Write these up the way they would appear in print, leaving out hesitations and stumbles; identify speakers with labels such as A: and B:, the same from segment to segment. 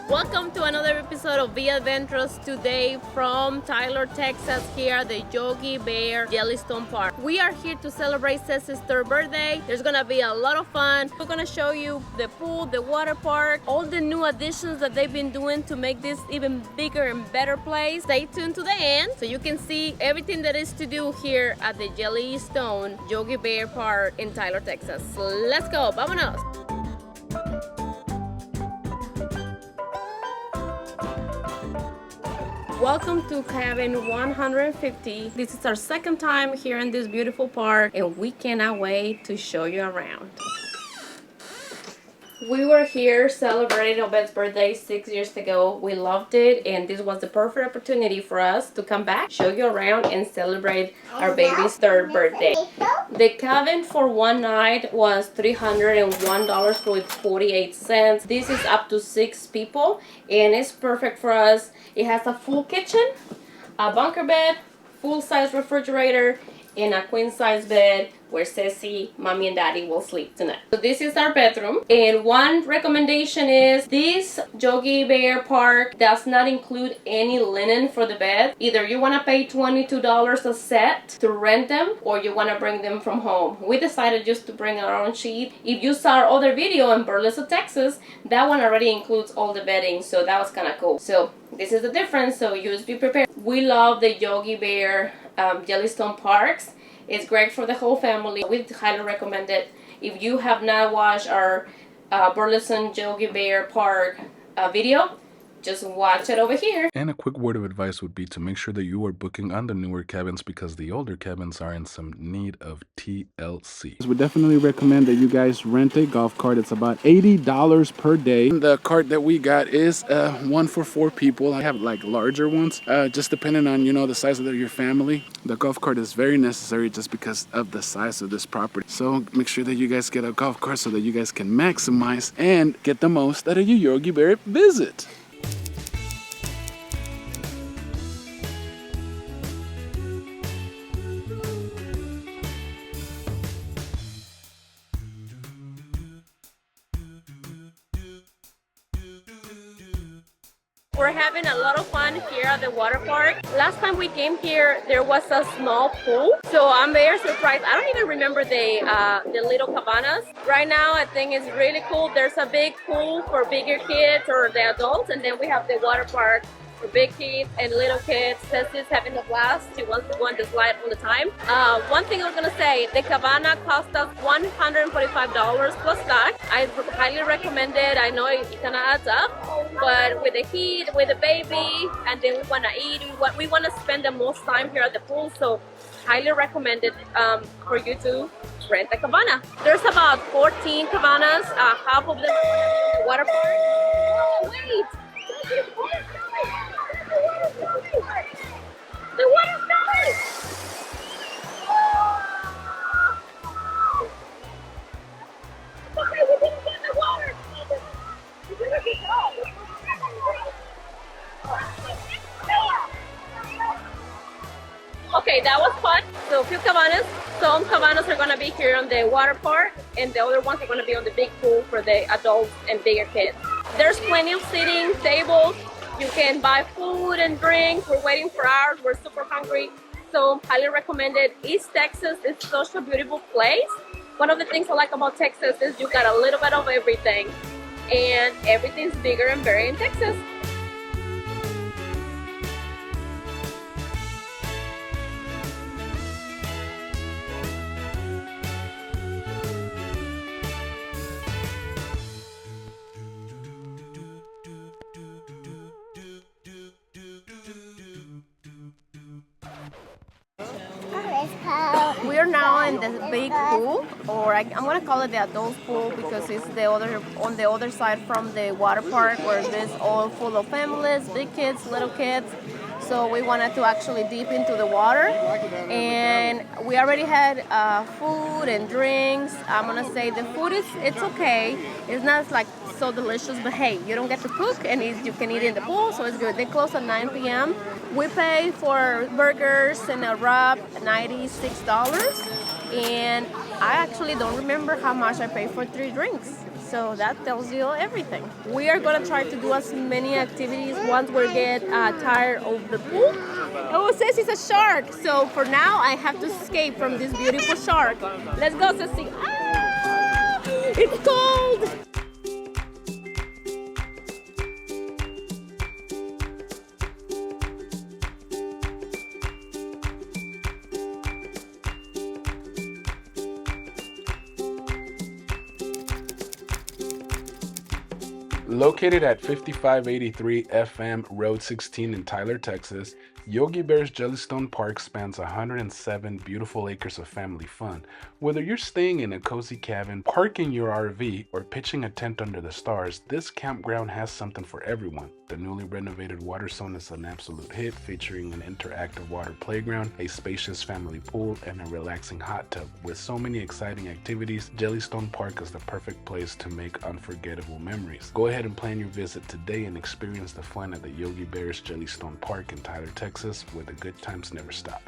A: Welcome to another episode of V-ADVENTUROUS. Today from Tyler, Texas, here at the Yogi Bear Jellystone Park. We are here to celebrate Ceci's third birthday. There's gonna be a lot of fun. We're gonna show you the pool, the water park, all the new additions that they've been doing to make this even bigger and better place. Stay tuned to the end so you can see everything that is to do here at the Jellystone Yogi Bear Park in Tyler, Texas. Let's go, vámonos! Welcome to cabin 150. This is our second time here in this beautiful park and we cannot wait to show you around. We were here celebrating Obed's birthday 6 years ago. We loved it and this was the perfect opportunity for us to come back, show you around and celebrate our baby's third birthday. The cabin for one night was $301.48. This is up to 6 people and it's perfect for us. It has a full kitchen, a bunker bed, full-size refrigerator, and a queen-size bed where Ceci, mommy, and daddy will sleep tonight. So this is our bedroom. And one recommendation is this Yogi Bear Park does not include any linen for the bed. Either you want to pay $22 a set to rent them or you want to bring them from home. We decided just to bring our own sheet. If you saw our other video in Burleson, Texas, that one already includes all the bedding, so that was kind of cool. So this is the difference, so you just be prepared. We love the Yogi Bear Jellystone Parks. It's great for the whole family. We highly recommend it. If you have not watched our Burleson Yogi Bear Park video, just watch it over here.
B: And a quick word of advice would be to make sure that you are booking on the newer cabins because the older cabins are in some need of TLC.
C: We definitely recommend that you guys rent a golf cart. It's about $80 per day. The cart that we got is one for 4 people. I have like larger ones, just depending on, you know, the size of your family. The golf cart is very necessary just because of the size of this property. So make sure that you guys get a golf cart so that you guys can maximize and get the most out of your Yogi Bear visit.
A: We're having a lot of fun here at the water park. Last time we came here, there was a small pool. So I'm very surprised. I don't even remember the little cabanas. Right now, I think it's really cool. There's a big pool for bigger kids or the adults. And then we have the water park for big kids and little kids. Ceci's having a blast. She wants to go on the slide all the time. One thing I was gonna say, the cabana cost us $145 plus tax. I highly recommend it. I know it kind of adds up, but with the heat, with the baby, and then we wanna eat, we wanna spend the most time here at the pool, so highly recommend it for you to rent a cabana. There's about 14 cabanas, half of them are in the water park. Oh, wait! The water's coming! Okay, we didn't get the water! We better get out! Okay, that was fun. So a few cabanas. Some cabanas are gonna be here on the water park and the other ones are gonna be on the big pool for the adults and bigger kids. There's plenty of seating, tables. You can buy food and drinks. We're waiting for hours. We're super hungry. So highly recommended. East Texas is such a beautiful place. One of the things I like about Texas is you got a little bit of everything. And everything's bigger and better in Texas. We are now in the big pool, or I'm gonna call it the adult pool because it's on the other side from the water park where it's all full of families, big kids, little kids. So we wanted to actually dip into the water, and we already had food and drinks. I'm gonna say the food it's okay. It's not like so delicious, but hey, you don't get to cook and you can eat in the pool, so it's good. They close at 9 p.m. We pay for burgers and a wrap $96, and I actually don't remember how much I paid for 3 drinks. So that tells you everything. We are gonna try to do as many activities once we get tired of the pool. Oh, it says it's a shark. So for now, I have to escape from this beautiful shark. Let's go, Ceci. Ah, it's cold.
B: Located at 5583 FM Road 16 in Tyler, Texas, Yogi Bear's Jellystone Park spans 107 beautiful acres of family fun. Whether you're staying in a cozy cabin, parking your RV, or pitching a tent under the stars, this campground has something for everyone. The newly renovated water zone is an absolute hit, featuring an interactive water playground, a spacious family pool, and a relaxing hot tub. With so many exciting activities, Jellystone Park is the perfect place to make unforgettable memories. Go ahead and plan your visit today and experience the fun at the Yogi Bear's Jellystone Park in Tyler, Texas, where the good times never stop.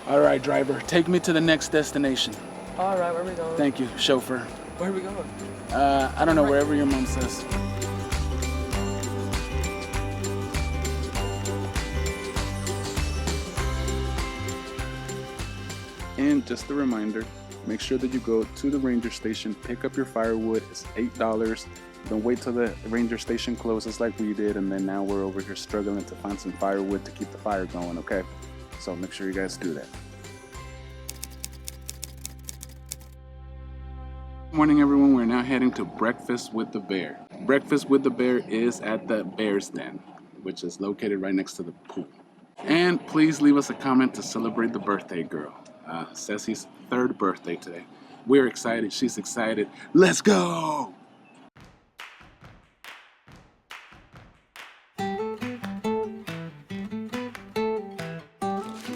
C: All right, driver, take me to the next destination.
D: All right, where are we going?
C: Thank you, chauffeur.
D: Where are we going?
C: I don't know, wherever your mom says. And just a reminder, make sure that you go to the ranger station, pick up your firewood. It's $8. Don't wait till the ranger station closes like we did, and then now we're over here struggling to find some firewood to keep the fire going, okay? So make sure you guys do that. Morning, everyone. We're now heading to Breakfast with the Bear. Breakfast with the Bear is at the Bear's Den, which is located right next to the pool. And please leave us a comment to celebrate the birthday girl. Ceci's 3rd birthday today. We're excited. She's excited. Let's go!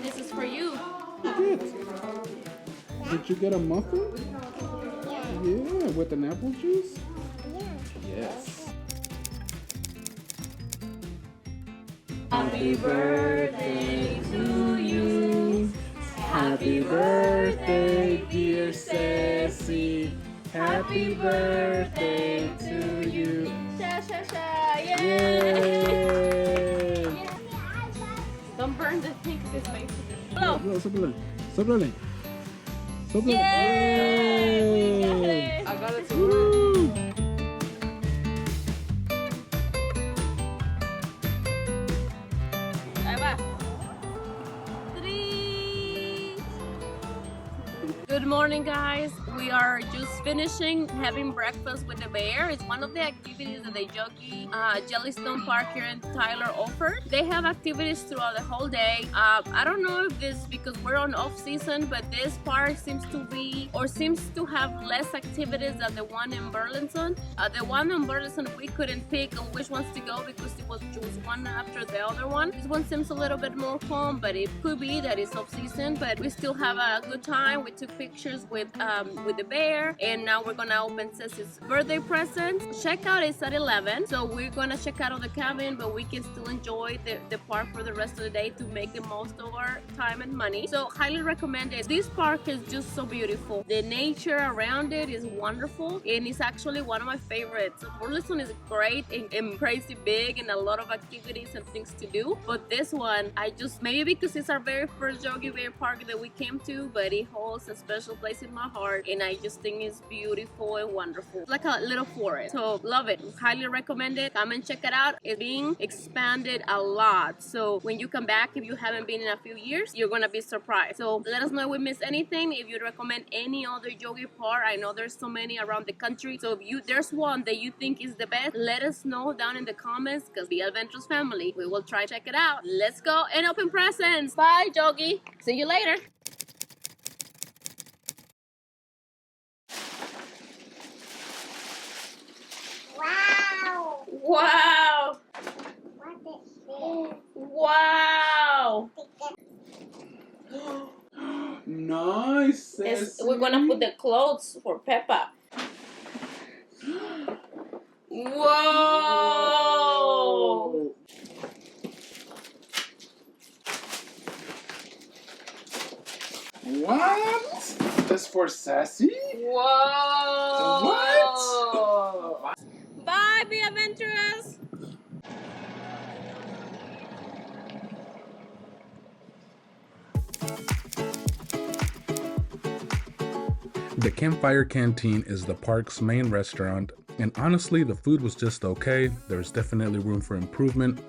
A: This is for you.
C: Did you get a muffin? Yeah, with an apple juice? Yes.
A: Happy birthday to you.
C: Happy birthday, dear Ceci. Happy birthday to you.
A: Sha, sha, sha. Yay!
C: Yay!
A: Don't burn the thing, it's my Hello.
C: Soplale. Soplale. Soplale.
A: Yay!
D: I got it to
C: Woo!
A: Ahí va. 3. Good morning, guys. We are just finishing having breakfast with the bear. It's one of the activities that the Jellystone Park here in Tyler offer. They have activities throughout the whole day. I don't know if this because we're on off season, but this park seems to have less activities than the one in Burlington. The one in Burlington we couldn't pick on which ones to go because it was just one after the other one. This one seems a little bit more fun, but it could be that it's off season. But we still have a good time. We took pictures with the bear, and now we're gonna open Ceci's birthday present. Checkout is at 11, so we're gonna check out of the cabin, but we can still enjoy the park for the rest of the day to make the most of our time and money. So highly recommend it. This park is just so beautiful. The nature around it is wonderful, and it's actually one of my favorites. Burlington is great and crazy big and a lot of activities and things to do, but this one, maybe because it's our very first Yogi Bear Park that we came to, but it holds a special place in my heart, and I just think it's beautiful and wonderful. It's like a little forest. So love it. Highly recommend it. Come and check it out. It's being expanded a lot. So when you come back, if you haven't been in a few years, you're gonna be surprised. So let us know if we missed anything. If you recommend any other Yogi Park, I know there's so many around the country. So if there's one that you think is the best, let us know down in the comments, because the Adventurous family, we will try to check it out. Let's go and open presents. Bye, Yogi. See you later. Wow! Wow!
C: Nice.
A: We're gonna put the clothes for Peppa. Whoa!
C: What? Just for Sassy?
A: Whoa!
C: What?
A: Bye, V-ADVENTUROUS!
B: The Campfire Canteen is the park's main restaurant, and honestly, the food was just okay. There's definitely room for improvement,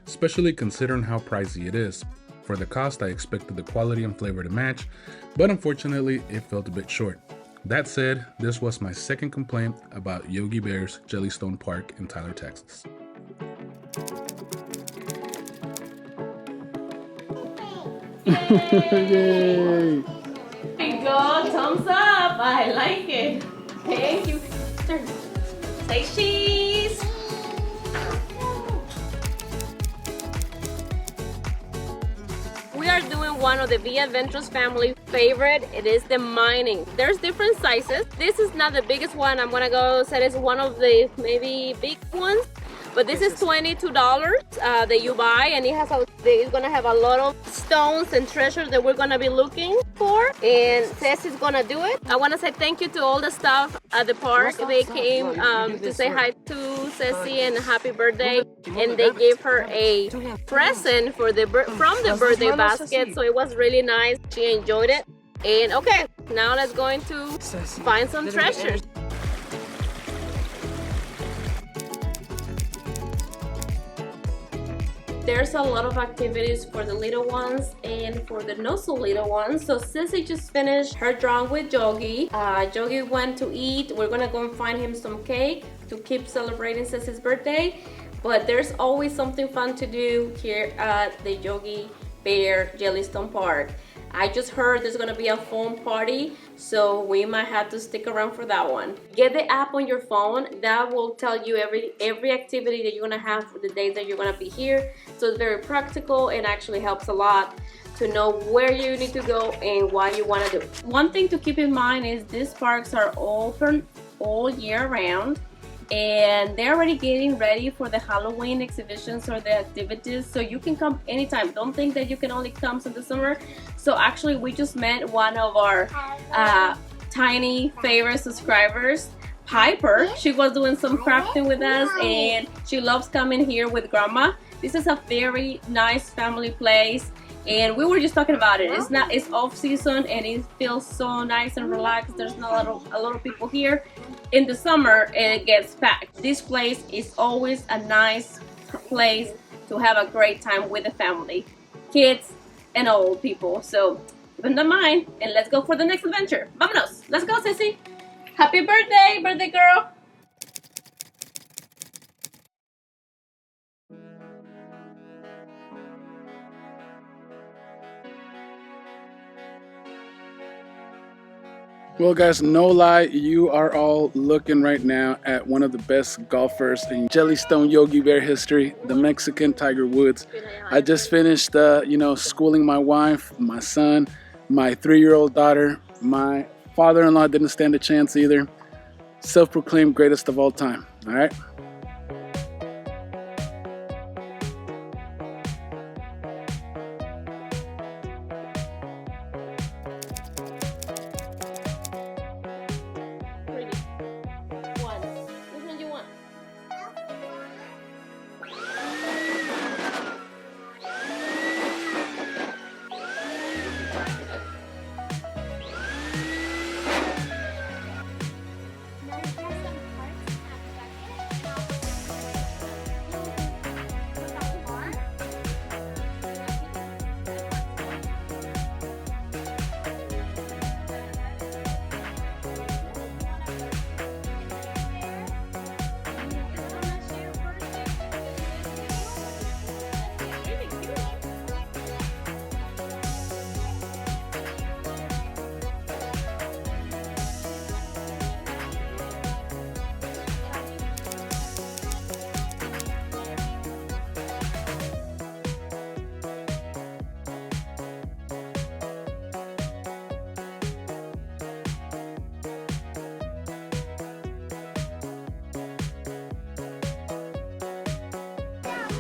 B: especially considering how pricey it is. For the cost, I expected the quality and flavor to match, but unfortunately, it felt a bit short. That said, this was my second complaint about Yogi Bear's Jellystone Park in Tyler, Texas.
C: Yay!
A: There you go, thumbs up. I like it. Thank you. Say cheese. We are doing one of the V-ADVENTUROUS family favorite. It is the mining. There's different sizes. This is not the biggest one. I'm gonna go say it's one of the maybe big ones. But this is $22 that you buy, and it's gonna have a lot of stones and treasures that we're gonna be looking for. And Ceci's gonna do it. I wanna say thank you to all the staff at the park. They came to say hi to Ceci and happy birthday, and they gave her a present for from the birthday basket. So it was really nice. She enjoyed it. And okay, now let's go into find some treasures. There's a lot of activities for the little ones and for the not so little ones. So Sissy just finished her drawing with Yogi. Yogi went to eat. We're gonna go and find him some cake to keep celebrating Sissy's birthday. But there's always something fun to do here at the Yogi Bear Jellystone Park. I just heard there's gonna be a phone party, so we might have to stick around for that one. Get the app on your phone. That will tell you every activity that you're gonna have for the days that you're gonna be here. So it's very practical and actually helps a lot to know where you need to go and what you wanna do. One thing to keep in mind is these parks are open all year round, and they're already getting ready for the Halloween exhibitions or the activities, so you can come anytime. Don't think that you can only come in the summer. So actually we just met one of our tiny favorite subscribers, Piper. She was doing some crafting with us, and she loves coming here with grandma. This is a very nice family place, and we were just talking about it. It's off season and it feels so nice and relaxed. There's not a lot of people here. In the summer it gets packed. This place is always a nice place to have a great time with the family, kids and old people. So keep in mind, and let's go for the next adventure. Vámonos. Let's go, Sissy. Happy birthday, birthday girl.
C: Well guys, no lie, you are all looking right now at one of the best golfers in Jellystone Yogi Bear history, the Mexican Tiger Woods. I just finished, schooling my wife, my son, my 3-year-old daughter. My father-in-law didn't stand a chance either. Self-proclaimed greatest of all time, all right?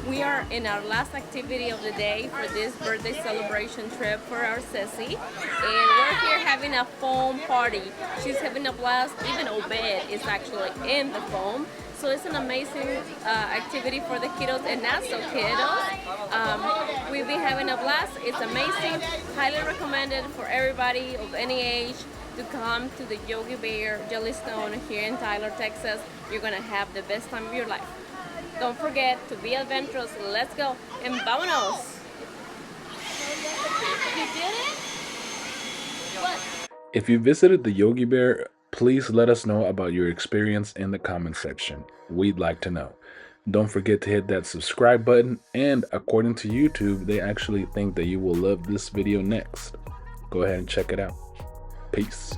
A: We are in our last activity of the day for this birthday celebration trip for our sissy, and we're here having a foam party. She's having a blast. Even Obed is actually in the foam. So it's an amazing activity for the kiddos and not so kiddos. We've been having a blast. It's amazing. Highly recommended for everybody of any age to come to the Yogi Bear Jellystone here in Tyler, Texas. You're gonna have the best time of your life. Don't forget to be adventurous. Let's go and vámonos. You did it? What?
B: If you visited the Yogi Bear, please let us know about your experience in the comment section. We'd like to know. Don't forget to hit that subscribe button, and according to YouTube, they actually think that you will love this video next. Go ahead and check it out. Peace.